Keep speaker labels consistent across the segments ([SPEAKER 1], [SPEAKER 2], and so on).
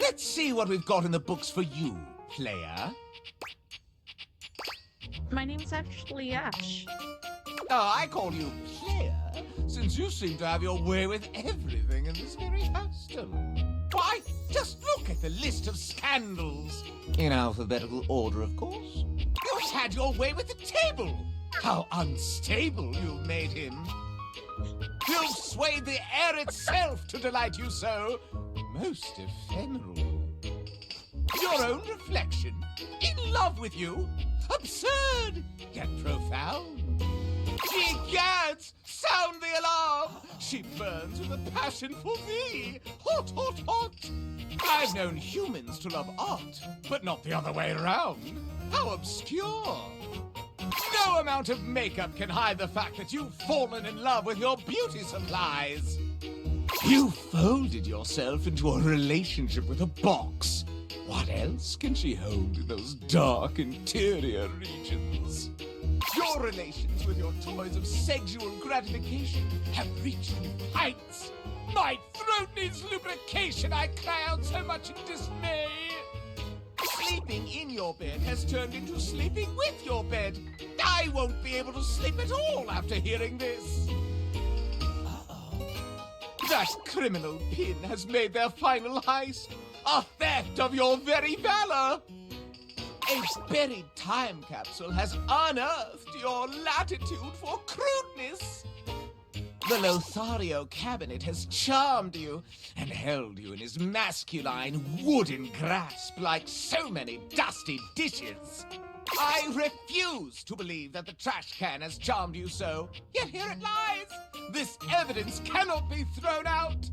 [SPEAKER 1] Let's see what we've got in the books for you, player.
[SPEAKER 2] My name's actually Ash.
[SPEAKER 1] Oh, I call you player, since you seem to have your way with everything in this very custom. Why, just look at the list of scandals. In alphabetical order, of course. You've had your way with the table. How unstable you've made him. You've swayed the air itself to delight you so. Most ephemeral. Your own reflection, in love with you. Absurd, yet profound. Egads, sound the alarm! She burns with a passion for thee. Hot, hot, hot. I've known humans to love art, but not the other way around. How obscure. No amount of makeup can hide the fact that you've fallen in love with your beauty supplies. You folded yourself into a relationship with a box. What else can she hold in those dark interior regions? Your relations with your toys of sexual gratification have reached new heights. My throat needs lubrication, I cry out so much in dismay. Sleeping in your bed has turned into sleeping with your bed. I won't be able to sleep at all after hearing this. That criminal Pin has made their final heist a theft of your very valor. A buried time capsule has unearthed your latitude for crudeness. The Lothario cabinet has charmed you and held you in his masculine wooden grasp like so many dusty dishes. I refuse to believe that the trash can has charmed you so, yet here it lies. This evidence cannot be thrown out.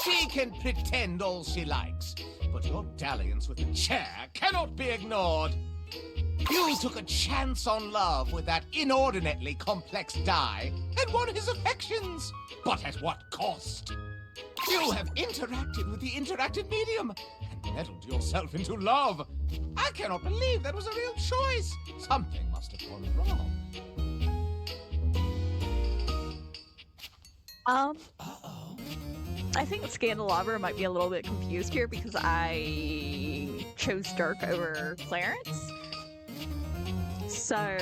[SPEAKER 1] She can pretend all she likes, but your dalliance with the chair cannot be ignored. You took a chance on love with that inordinately complex die and won his affections. But at what cost? You have interacted with the interactive medium and meddled yourself into love. I cannot believe that was a real choice. Something must have gone wrong.
[SPEAKER 2] I think Scandalabra might be a little bit confused here because I chose Dirk over Clarence. So,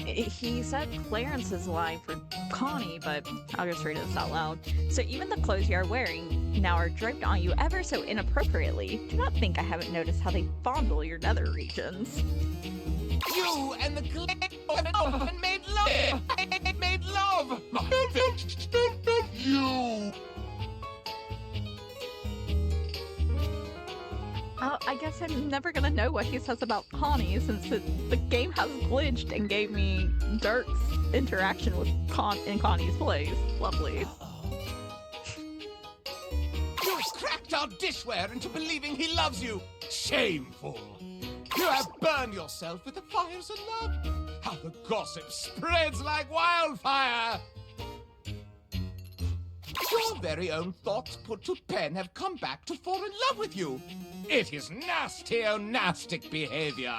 [SPEAKER 2] he said Clarence's line for Connie, but I'll just read this out loud. So even the clothes you are wearing now are draped on you ever so inappropriately. Do not think I haven't noticed how they fondle your nether regions.
[SPEAKER 1] You and the and made love. Made love. You.
[SPEAKER 2] I guess I'm never gonna know what he says about Connie since the game has glitched and gave me Dirk's interaction with in Connie's place. Lovely.
[SPEAKER 1] You cracked our dishware into believing he loves you. Shameful. You have burned yourself with the fires of love. How the gossip spreads like wildfire. Your very own thoughts put to pen have come back to fall in love with you. It is nasty, nastic behavior.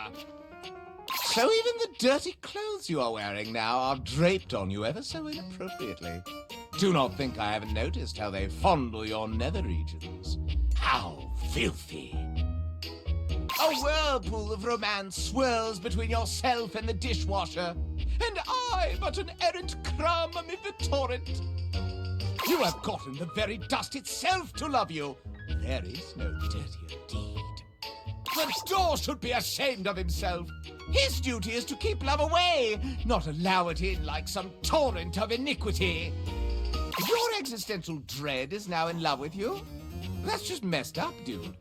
[SPEAKER 1] So even the dirty clothes you are wearing now are draped on you ever so inappropriately. Do not think I haven't noticed how they fondle your nether regions. How filthy. A whirlpool of romance swirls between yourself and the dishwasher, and I but an errant crumb amid the torrent. You have gotten the very dust itself to love you. There is no dirtier deed. The door should be ashamed of himself. His duty is to keep love away, not allow it in like some torrent of iniquity. Your existential dread is now in love with you. That's just messed up, dude.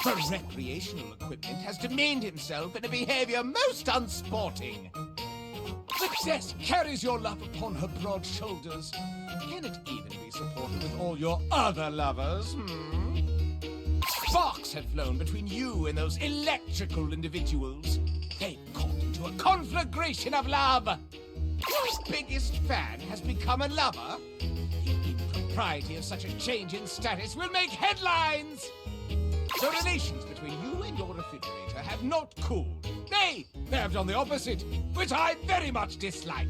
[SPEAKER 1] The recreational equipment has demeaned himself in a behavior most unsporting. The desk carries your love upon her broad shoulders. Can it even be supported with all your other lovers, Sparks have flown between you and those electrical individuals. They've caught into a conflagration of love. Your biggest fan has become a lover. The impropriety of such a change in status will make headlines. The relations between you and your refrigerator have not cooled. Nay, they have done the opposite, which I very much dislike.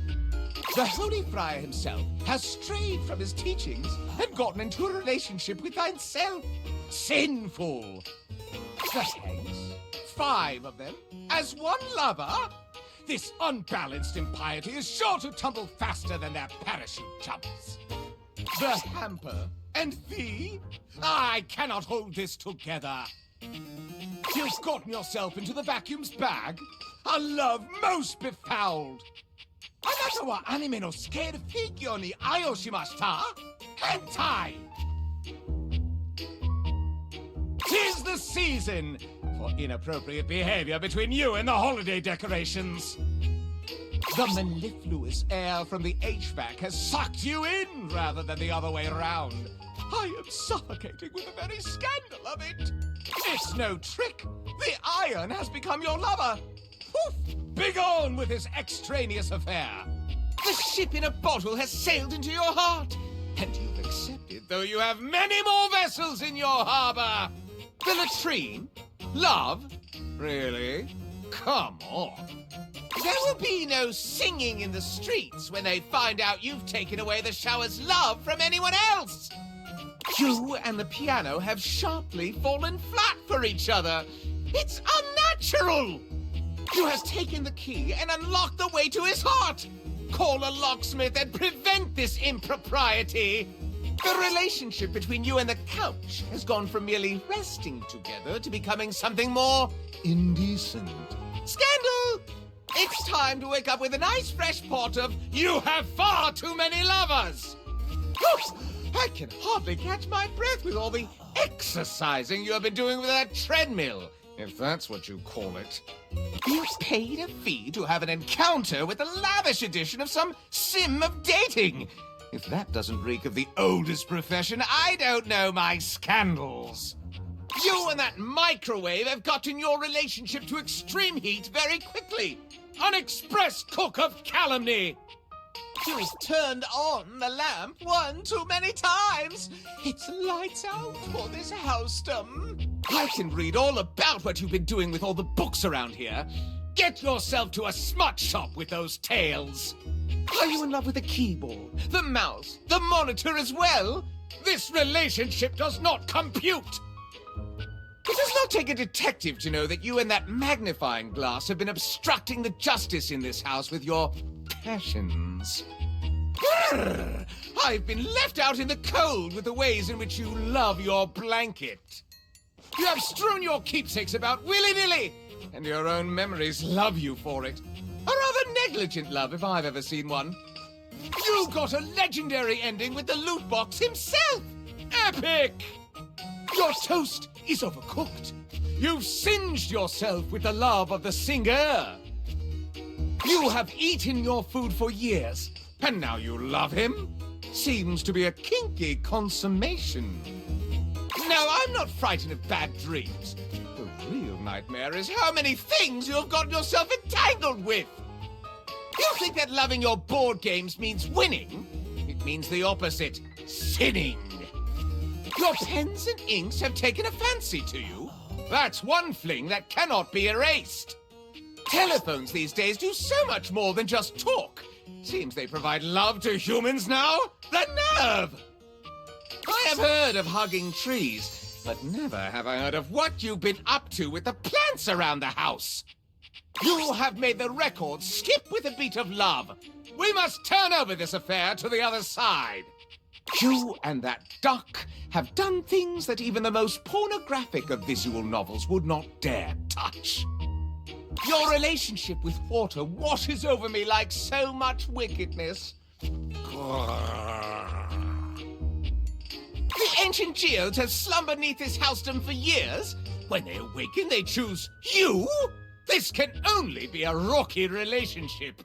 [SPEAKER 1] The Holy Friar himself has strayed from his teachings and gotten into a relationship with thyself. Sinful. The Tanks, 5 of them, as one lover? This unbalanced impiety is sure to tumble faster than their parachute jumps. The Hamper and thee? I cannot hold this together. You've gotten yourself into the vacuum's bag? A love most befouled. あなたはアニメのスケールフィギュアに愛をしました? Hentai! 'Tis the season for inappropriate behavior between you and the holiday decorations. The mellifluous air from the HVAC has sucked you in rather than the other way around. I am suffocating with the very scandal of it. It's no trick. The iron has become your lover. Poof! Begone with this extraneous affair. The ship in a bottle has sailed into your heart, and you've accepted, though you have many more vessels in your harbor. The latrine? Love? Really? Come on. There will be no singing in the streets when they find out you've taken away the shower's love from anyone else. You and the piano have sharply fallen flat for each other. It's unnatural. You have taken the key and unlocked the way to his heart. Call a locksmith and prevent this impropriety. The relationship between you and the couch has gone from merely resting together to becoming something more indecent. Scandal! It's time to wake up with a nice fresh pot of "you have far too many lovers." Oops! I can hardly catch my breath with all the exercising you have been doing with that treadmill, if that's what you call it. You paid a fee to have an encounter with the lavish edition of some sim of dating. If that doesn't reek of the oldest profession, I don't know my scandals. You and that microwave have gotten your relationship to extreme heat very quickly. An express cook of calumny. You've turned on the lamp one too many times. It's lights out for this house-dom. I can read all about what you've been doing with all the books around here. Get yourself to a smut shop with those tales. Are you in love with the keyboard, the mouse, the monitor as well? This relationship does not compute. It does not take a detective to know that you and that magnifying glass have been obstructing the justice in this house with your passions. Brrr! I've been left out in the cold with the ways in which you love your blanket. You have strewn your keepsakes about willy-nilly, and your own memories love you for it. A rather negligent love, if I've ever seen one. You got a legendary ending with the loot box himself. Epic! Your toast is overcooked. You've singed yourself with the love of the singer. You have eaten your food for years, and now you love him? Seems to be a kinky consummation. No, I'm not frightened of bad dreams. The real nightmare is how many things you have gotten yourself entangled with. You think that loving your board games means winning? It means the opposite, sinning. Your pens and inks have taken a fancy to you. That's one fling that cannot be erased. Telephones these days do so much more than just talk. Seems they provide love to humans now. The nerve! I have heard of hugging trees, but never have I heard of what you've been up to with the plants around the house. You have made the record skip with a beat of love. We must turn over this affair to the other side. You and that duck have done things that even the most pornographic of visual novels would not dare touch. Your relationship with water washes over me like so much wickedness. The ancient geodes have slumbered neath this house-dom for years. When they awaken, they choose you? This can only be a rocky relationship.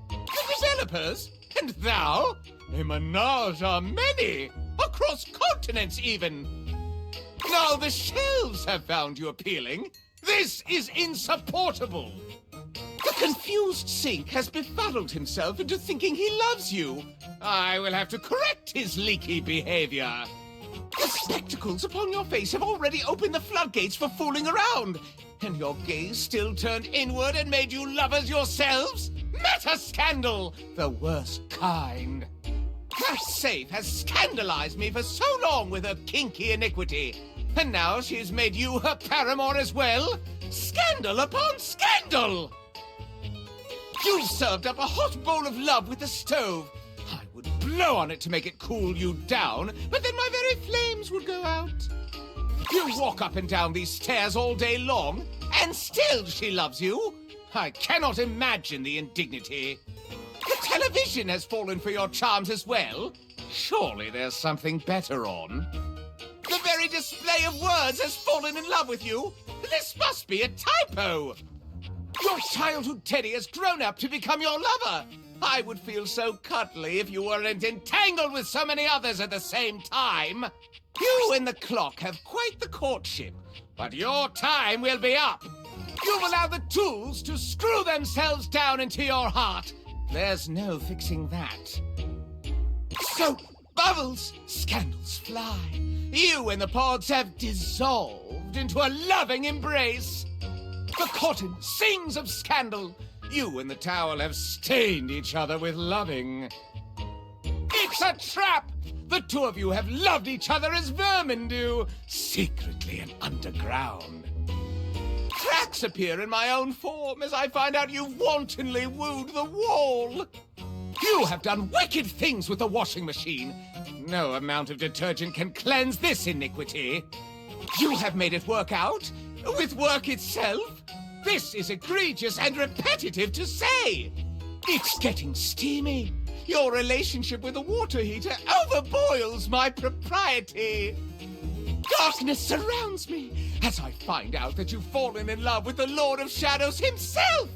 [SPEAKER 1] The developers, and thou, a menage a many, across continents even. Now the shelves have found you appealing. This is insupportable. The confused sink has befuddled himself into thinking he loves you. I will have to correct his leaky behavior. The spectacles upon your face have already opened the floodgates for fooling around, and your gaze still turned inward and made you lovers yourselves? Meta-scandal, the worst kind. That safe has scandalized me for so long with her kinky iniquity, and now she's made you her paramour as well? Scandal upon scandal! You've served up a hot bowl of love with the stove. I would blow on it to make it cool you down, but then my very flames would go out. You walk up and down these stairs all day long, and still she loves you? I cannot imagine the indignity. The television has fallen for your charms as well? Surely there's something better on. The very display of words has fallen in love with you? This must be a typo. Your childhood teddy has grown up to become your lover. I would feel so cuddly if you weren't entangled with so many others at the same time. You and the clock have quite the courtship, but your time will be up. You've allowed the tools to screw themselves down into your heart. There's no fixing that. So, bubbles, scandals fly. You and the pods have dissolved into a loving embrace. The cotton sings of scandal. You and the towel have stained each other with loving. It's a trap! The two of you have loved each other as vermin do, secretly and underground. Cracks appear in my own form as I find out you've wantonly wooed the wall. You have done wicked things with the washing machine. No amount of detergent can cleanse this iniquity. You have made it work out with work itself. This is egregious and repetitive to say. It's getting steamy. Your relationship with the water heater overboils my propriety. Darkness surrounds me as I find out that you've fallen in love with the Lord of Shadows himself.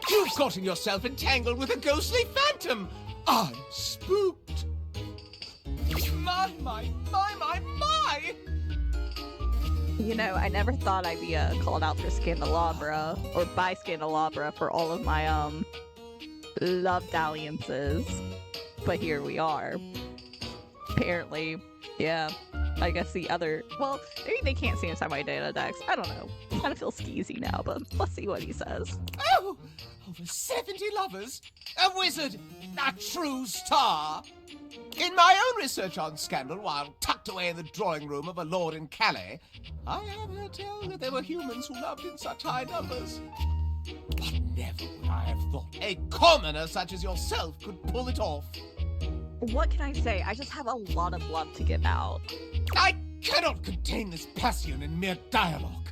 [SPEAKER 1] You've gotten yourself entangled with a ghostly phantom. I'm spooked. My.
[SPEAKER 2] You know, I never thought I'd be called out for Scandalabra, or by Scandalabra, for all of my, love dalliances. But here we are. Apparently, yeah. I guess the other... Well, maybe they can't see inside my date-a-dex. I don't know. I kind of feel skeezy now, but let's see what he says.
[SPEAKER 1] Oh! Over 70 lovers? A wizard! A true star! In my own research on Scandal, while tucked away in the drawing room of a lord in Calais, I have heard tell that there were humans who loved in such high numbers. But never would I have thought a commoner such as yourself could pull it off.
[SPEAKER 2] What can I say? I just have a lot of love to give out.
[SPEAKER 1] I cannot contain this passion in mere dialogue.